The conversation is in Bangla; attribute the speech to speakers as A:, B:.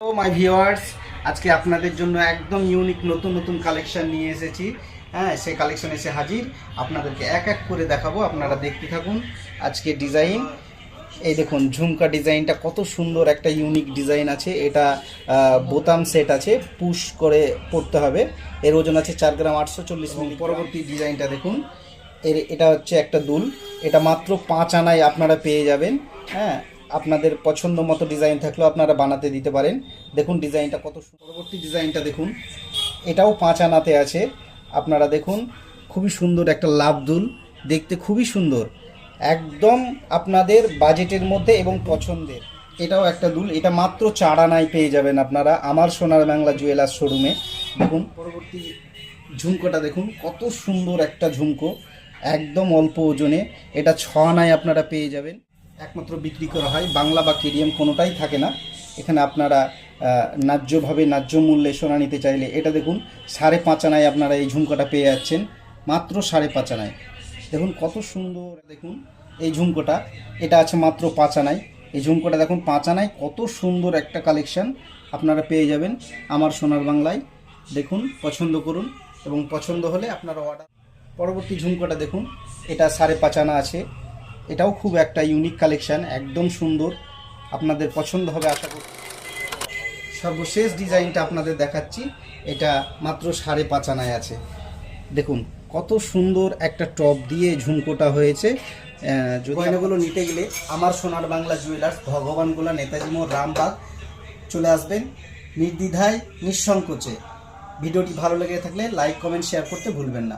A: তো মাই ভিউয়ার্স, আজকে আপনাদের জন্য একদম ইউনিক নতুন নতুন কালেকশন নিয়ে এসেছি। হ্যাঁ, সেই কালেকশন এসে হাজির। আপনাদেরকে এক এক করে দেখাবো, আপনারা দেখতে থাকুন। আজকে ডিজাইন এই দেখুন, ঝুমকা ডিজাইনটা কত সুন্দর, একটা ইউনিক ডিজাইন আছে। এটা বোতাম সেট আছে, পুশ করে পড়তে হবে। এর ওজন আছে 4 গ্রাম 840 মিলি। পরবর্তী ডিজাইনটা দেখুন, এটা হচ্ছে একটা দুল। এটা মাত্র 5 আনায় আপনারা পেয়ে যাবেন। হ্যাঁ, আপনাদের পছন্দ মতো ডিজাইন থাকলেও আপনারা বানাতে দিতে পারেন। দেখুন ডিজাইনটা কত সুন্দর। পরবর্তী ডিজাইনটা দেখুন, এটাও 5 আনাতে আছে। আপনারা দেখুন, খুবই সুন্দর একটা লাভ দুল, দেখতে খুবই সুন্দর, একদম আপনাদের বাজেটের মধ্যে এবং পছন্দের। এটাও একটা দুল, এটা মাত্র 4 আনায় পেয়ে যাবেন আপনারা আমার সোনার বাংলা জুয়েলার্স শোরুমে। দেখুন পরবর্তী ঝুমকোটা দেখুন, কত সুন্দর একটা ঝুমকো, একদম অল্প ওজনে। এটা 6 আনায় আপনারা পেয়ে যাবেন। একমাত্র বিক্রি করা হয়, বাংলা বা কেডিএম কোনোটাই থাকে না এখানে। আপনারা ন্যায্যভাবে ন্যায্য মূল্যে সোনা নিতে চাইলে এটা দেখুন 5.5 আনায় আপনারা এই ঝুমকোটা পেয়ে যাচ্ছেন, মাত্র 5.5 আনায়। দেখুন কত সুন্দর। দেখুন এই ঝুমকোটা, এটা আছে মাত্র 5 আনায়। এই ঝুমকোটা দেখুন 5 আনায়, কত সুন্দর একটা কালেকশন আপনারা পেয়ে যাবেন আমার সোনার বাংলায়। দেখুন, পছন্দ করুন এবং পছন্দ হলে আপনারা অর্ডার। পরবর্তী ঝুমকোটা দেখুন, এটা 5.5 আনা আছে। এটাও খুব একটা ইউনিক কালেকশান, একদম সুন্দর, আপনাদের পছন্দ হবে আশা করি। সর্বশেষ ডিজাইনটা আপনাদের দেখাচ্ছি, এটা মাত্র 5.5 আনায় আছে। দেখুন কত সুন্দর একটা টপ দিয়ে ঝুমকোটা হয়েছে। গয়নাগুলো নিতে গেলে আমার সোনার বাংলা জুয়েলার্স, ভগবানগোলা, নেতাজি মোড়, রামবাগ চলে আসবেন নির্দ্বিধায় নিঃসংকোচে। ভিডিওটি ভালো লেগে থাকলে লাইক, কমেন্ট, শেয়ার করতে ভুলবেন না।